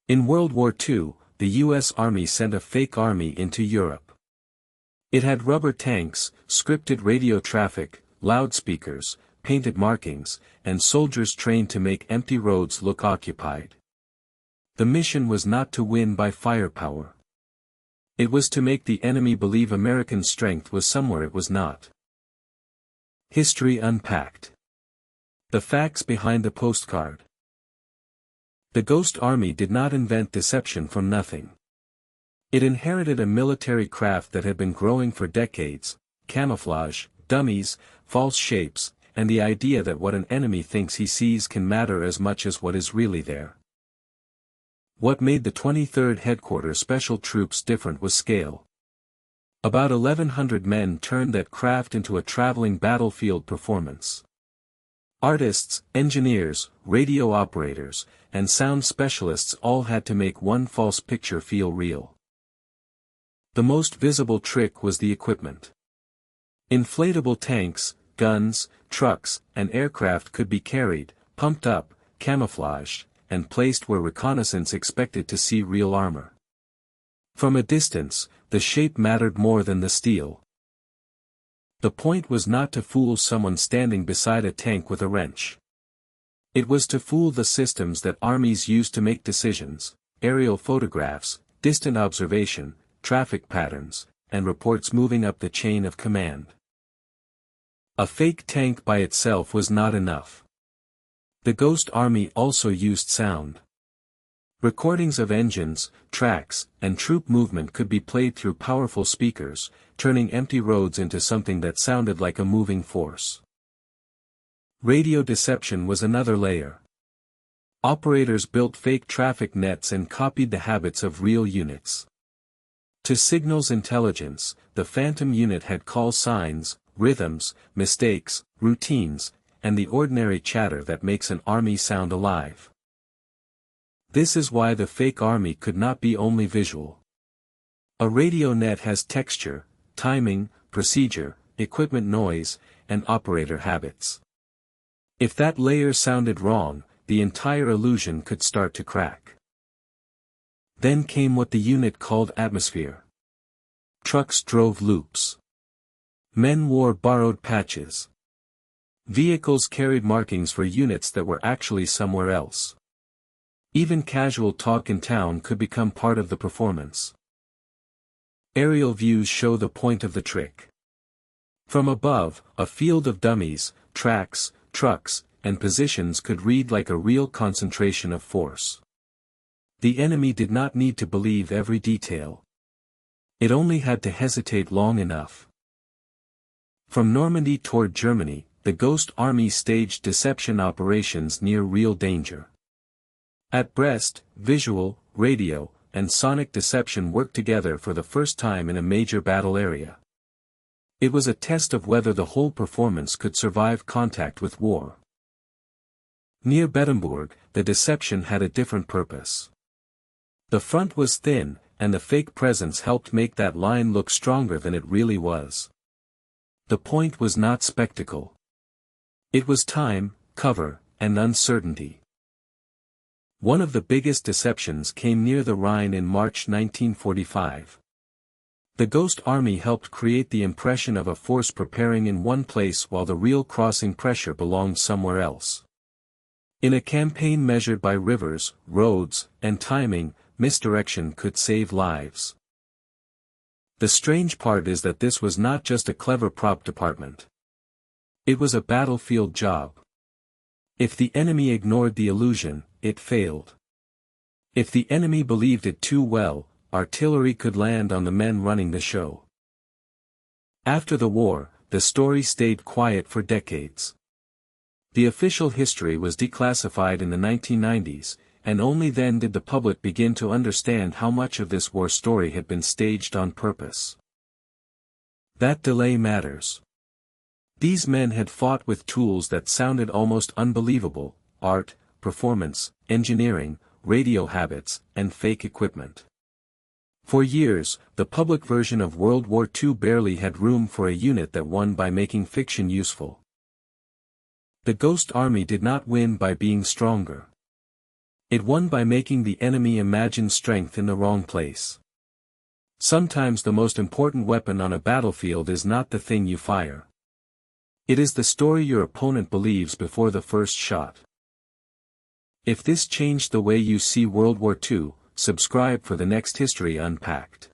In World War II, the U.S. Army sent a fake army into Europe. It had rubber tanks, scripted radio traffic, loudspeakers, painted markings, and soldiers trained to make empty roads look occupied. The mission was not to win by firepower. It was to make the enemy believe American strength was somewhere it was not. History Unpacked. The facts behind the postcard. The Ghost Army did not invent deception from nothing. It inherited a military craft that had been growing for decades: camouflage, dummies, false shapes, and the idea that what an enemy thinks he sees can matter as much as what is really there. What made the 23rd Headquarters Special Troops different was scale. About 1,100 men turned that craft into a traveling battlefield performance. Artists, engineers, radio operators, and sound specialists all had to make one false picture feel real. The most visible trick was the equipment. Inflatable tanks, guns, trucks, and aircraft could be carried, pumped up, camouflaged, and placed where reconnaissance expected to see real armor. From a distance, the shape mattered more than the steel. The point was not to fool someone standing beside a tank with a wrench. It was to fool the systems that armies used to make decisions: aerial photographs, distant observation, traffic patterns, and reports moving up the chain of command. A fake tank by itself was not enough. The Ghost Army also used sound. Recordings of engines, tracks, and troop movement could be played through powerful speakers, turning empty roads into something that sounded like a moving force. Radio deception was another layer. Operators built fake traffic nets and copied the habits of real units. To signals intelligence, the phantom unit had call signs, rhythms, mistakes, routines, and the ordinary chatter that makes an army sound alive. This is why the fake army could not be only visual. A radio net has texture, timing, procedure, equipment noise, and operator habits. If that layer sounded wrong, the entire illusion could start to crack. Then came what the unit called atmosphere. Trucks drove loops. Men wore borrowed patches. Vehicles carried markings for units that were actually somewhere else. Even casual talk in town could become part of the performance. Aerial views show the point of the trick. From above, a field of dummies, tracks, trucks, and positions could read like a real concentration of force. The enemy did not need to believe every detail. It only had to hesitate long enough. From Normandy toward Germany, the Ghost Army staged deception operations near real danger. At Brest, visual, radio, and sonic deception worked together for the first time in a major battle area. It was a test of whether the whole performance could survive contact with war. Near Bettembourg, the deception had a different purpose. The front was thin, and the fake presence helped make that line look stronger than it really was. The point was not spectacle. It was time, cover, and uncertainty. One of the biggest deceptions came near the Rhine in March 1945. The Ghost Army helped create the impression of a force preparing in one place while the real crossing pressure belonged somewhere else. In a campaign measured by rivers, roads, and timing, misdirection could save lives. The strange part is that this was not just a clever prop department. It was a battlefield job. If the enemy ignored the illusion, it failed. If the enemy believed it too well, artillery could land on the men running the show. After the war, the story stayed quiet for decades. The official history was declassified in the 1990s, and only then did the public begin to understand how much of this war story had been staged on purpose. That delay matters. These men had fought with tools that sounded almost unbelievable: art, performance, engineering, radio habits, and fake equipment. For years, the public version of World War II barely had room for a unit that won by making fiction useful. The Ghost Army did not win by being stronger. It won by making the enemy imagine strength in the wrong place. Sometimes the most important weapon on a battlefield is not the thing you fire. It is the story your opponent believes before the first shot. If this changed the way you see World War II, subscribe for the next History Unpacked.